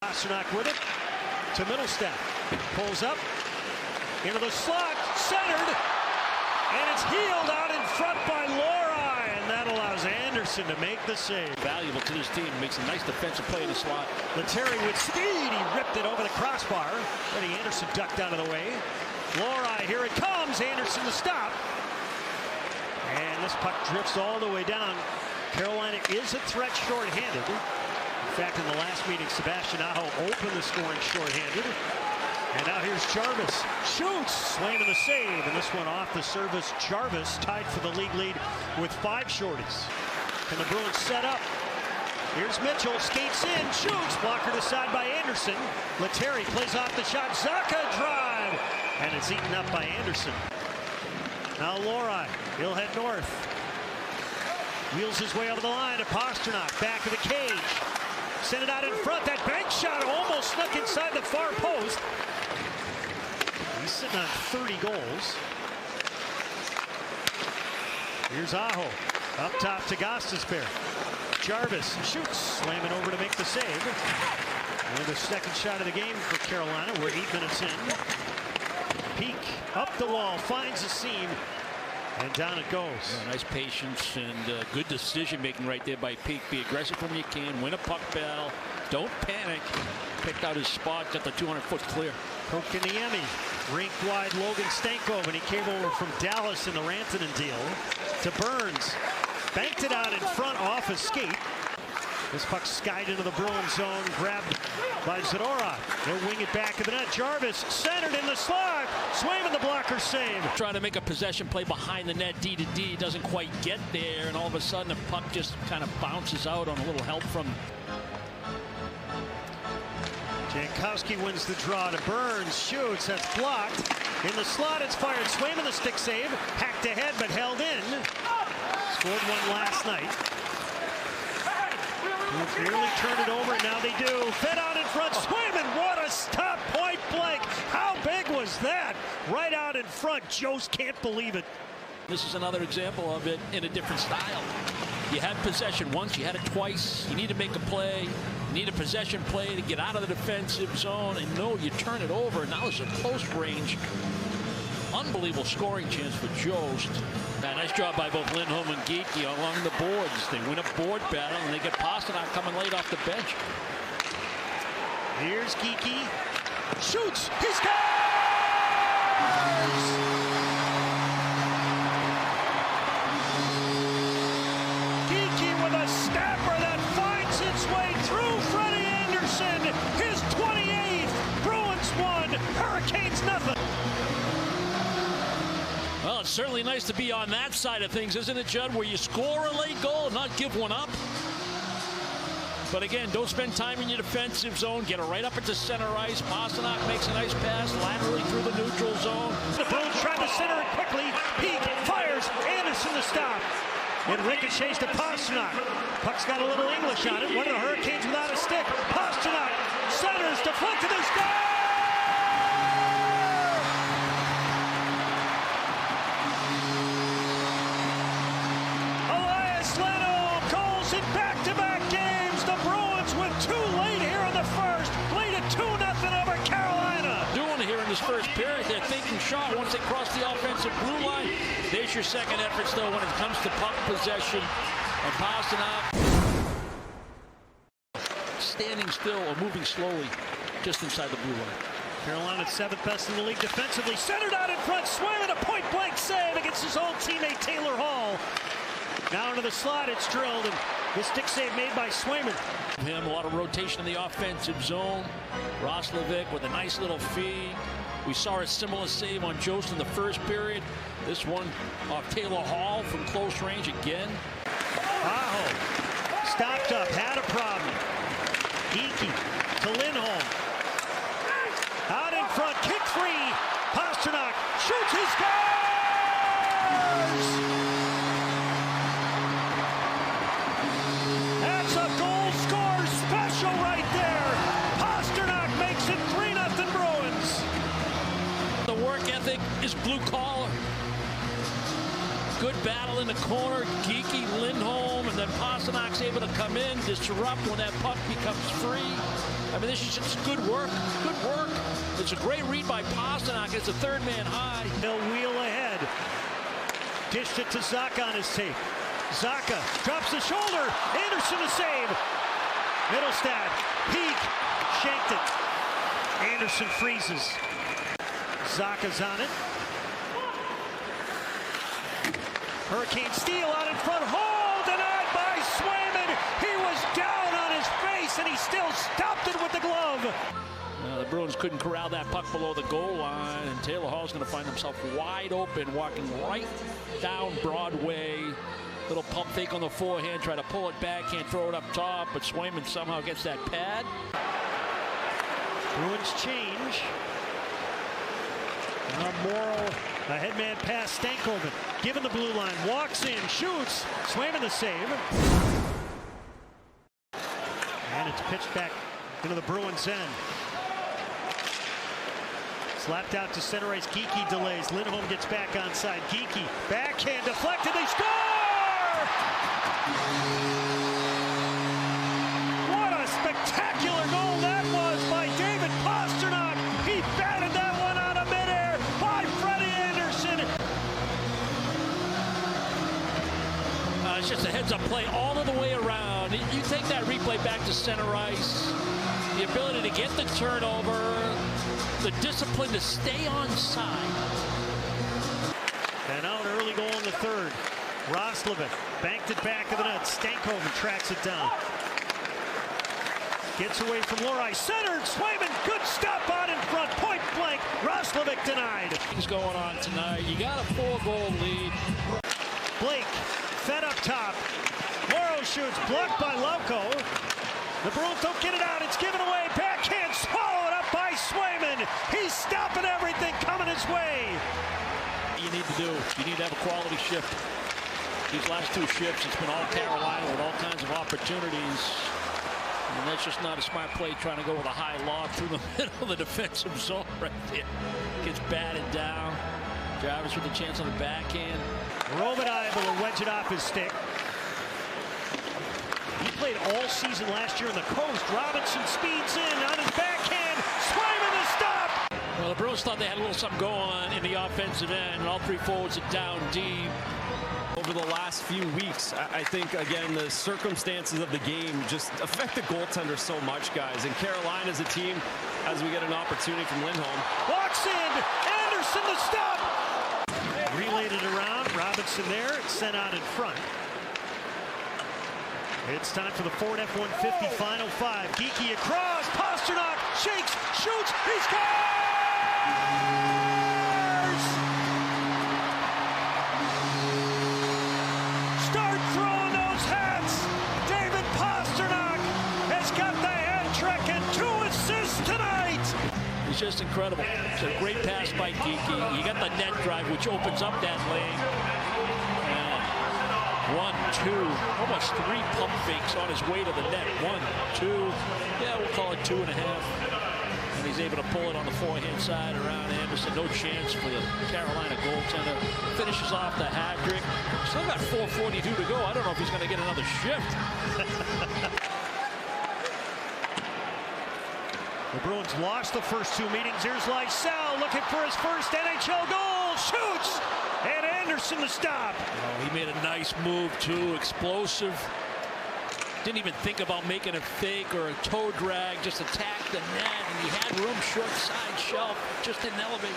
Pastrnak with it to Middlestep. Pulls up into the slot, centered, and it's healed out in front by Lori, and that allows Anderson to make the save. Valuable to this team, makes a nice defensive play in the slot. Lettieri with speed, he ripped it over the crossbar. Eddie Anderson ducked out of the way. Lori, here it comes, Anderson to stop. And this puck drifts all the way down. Carolina is a threat shorthanded. In fact, in the last meeting, Sebastian Aho opened the scoring shorthanded. And now here's Jarvis. Shoots, slamming the save. And this one off the service. Jarvis tied for the league lead with 5 shorties. Can the Bruins set up? Here's Mitchell, skates in, shoots, blockered aside by Anderson. Lettieri plays off the shot, Zacha drive, and it's eaten up by Anderson. Now Lori, he'll head north. Wheels his way over the line to Pastrnak, back of the cage. Send it out in front, that bank shot almost snuck inside the far post. He's sitting on 30 goals. Here's Aho, up top to Gostisbehere. Jarvis shoots, slamming over to make the save. And the second shot of the game for Carolina. We're 8 minutes in. Peak up the wall, finds a seam, and down it goes. Yeah, nice patience and good decision making right there by Peak. Be aggressive when you can, win a puck battle, don't panic. Picked out his spot, got the 200-foot clear. Kokiniemi, rink wide Logan Stanko, and he came over from Dallas in the Rantanen deal to Burns. Banked it out in front off a skate. This puck skied into the Bruins zone, grabbed by Zadorov. He'll wing it back to the net. Jarvis centered in the slot. Swayman the blocker save. Trying to make a possession play behind the net, D to D, doesn't quite get there, and all of a sudden the puck just kind of bounces out on a little help from. Jankowski wins the draw to Burns, shoots, that's blocked. In the slot, it's fired. Swayman the stick save, hacked ahead but held in. Scored one last night. Nearly turned it over, and now they do. Fed out in front, Swayman, what a stop, point blank. How big was that? Right out in front, Jost can't believe it. This is another example of it in a different style. You had possession once, you had it twice. You need to make a play. You need a possession play to get out of the defensive zone. And no, you turn it over. Now it's a close range. Unbelievable scoring chance for Jost. Nice job by both Lindholm and Geekie along the boards. They win a board battle and they get Pastrnak coming late off the bench. Here's Geekie. Shoots. He scores! Geekie with a snapper that finds its way through Freddie Anderson. His 28th. Bruins 1, Hurricanes nothing. Well, it's certainly nice to be on that side of things, isn't it, Judd, where you score a late goal and not give one up? But again, don't spend time in your defensive zone. Get it right up into center ice. Pastrnak makes a nice pass laterally through the neutral zone. The Bruins trying to center it quickly. Peak fires Anderson to stop. It ricochets to Pastrnak. Puck's got a little English on it. One of the Hurricanes without a stick. Pastrnak centers, deflected, and scores! This first period, they're thinking shot once they cross the offensive blue line. There's your second effort still when it comes to puck possession. And Pastrnak standing still or moving slowly just inside the blue line. Carolina 7th best in the league defensively. Centered out in front, Swayman a point-blank save against his old teammate Taylor Hall. Now into the slot, it's drilled, and the stick save made by Swayman. Him, a lot of rotation in the offensive zone. Roslovic with a nice little feed. We saw a similar save on Jost in the first period. This one off Taylor Hall from close range again. Aho stopped up, had a problem. Geekie to Lindholm. Out in front, kick free. Pastrnak shoots, his scores! That's a goal score special right there. Pastrnak makes it 3-0 Bruins. The work ethic is blue collar. Good battle in the corner. Geekie, Lindholm, and then Pasternak's able to come in, disrupt when that puck becomes free. I mean, this is just good work. Good work. It's a great read by Pastrnak. It's a third man high. They'll wheel ahead. Dished it to Zacha on his tape. Zacha drops the shoulder. Anderson to save. Middlestad, peak, shanked it. Anderson freezes. Zacha's on it. Hurricane steal out in front. Hole denied by Swayman. He was down on his face and he still stopped it with the glove. The Bruins couldn't corral that puck below the goal line, and Taylor Hall's going to find himself wide open, walking right down Broadway. Little pump fake on the forehand, try to pull it back, can't throw it up top, but Swayman somehow gets that pad. Bruins change. Morrow, a headman pass, Stankoven, given the blue line, walks in, shoots, Swayman the save. And it's pitched back into the Bruins end. Slapped out to center ice, Geekie delays, Lindholm gets back onside, Geekie, backhand deflected, they score! What a spectacular goal that was by David Pastrnak! He batted that one out of midair by Freddie Anderson! It's just a heads-up play all of the way around. You take that replay back to center ice, the ability to get the turnover, the discipline to stay on side. And out early goal in the third. Roslovic banked it back of the net. Stankoven tracks it down. Gets away from Lohrei. Centered. Swayman. Good stop out in front. Point blank. Roslovic denied. Things going on tonight. You got a 4-goal lead. Blake fed up top. Morrow shoots. Blocked by Lauko. The Bruins don't get it out. It's given away. Backhand swallowed up by Swayman. He's stopping everything coming his way. You need to do. You need to have a quality shift. These last two shifts, it's been all Carolina with all kinds of opportunities. And that's just not a smart play, trying to go with a high lob through the middle of the defensive zone right there. Gets batted down. Jarvis with a chance on the backhand. Robitaille able to wedge it off his stick. He played all season last year on the coast. Robinson speeds in on his backhand. Swayman to stop. Well, the Bruins thought they had a little something going on in the offensive end. All three forwards are down deep. Over the last few weeks, I think, again, the circumstances of the game just affect the goaltender so much, guys. And Carolina's a team, as we get an opportunity from Lindholm. Walks in. Anderson to stop. Relayed it around. Robinson there. It's sent out in front. It's time for the Ford F-150 Final Five. Geekie across. Pastrnak shakes, shoots. He scores! Start throwing those hats. David Pastrnak has got the hat trick and 2 assists tonight. It's just incredible. It's a great pass by Geekie. You got the net drive, which opens up that lane. 1, 2, almost 3 pump fakes on his way to the net. 1, 2, yeah, we'll call it 2.5. And he's able to pull it on the forehand side around Anderson. No chance for the Carolina goaltender. Finishes off the hat trick. Still got 4:42 to go. I don't know if he's going to get another shift. The Bruins lost the first 2 meetings. Here's Lysell looking for his first NHL goal. Shoots! And Anderson to stop. Oh, he made a nice move, too. Explosive. Didn't even think about making a fake or a toe drag. Just attacked the net, and he had room short side shelf. Just didn't elevate.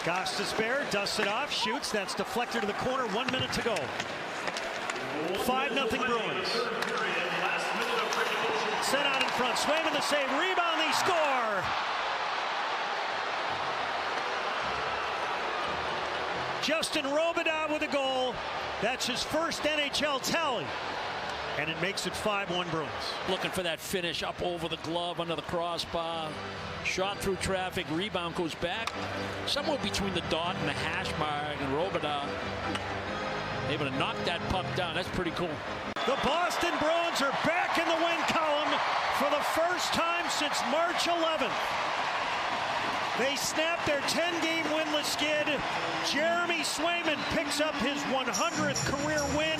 Gostisbehere dusts it off, shoots. That's deflected to the corner. 1 minute to go. 5-0 Bruins. Set out in front. Swayman the save. Rebound. They score. Justin Robitaille with a goal. That's his first NHL tally. And it makes it 5-1 Bruins. Looking for that finish up over the glove, under the crossbar. Shot through traffic. Rebound goes back. Somewhere between the dot and the hash mark. And Robitaille able to knock that puck down. That's pretty cool. The Boston Bruins are back in the win column for the first time since March 11th. They snapped their 10-game winless skid. Jeremy Swayman picks up his 100th career win.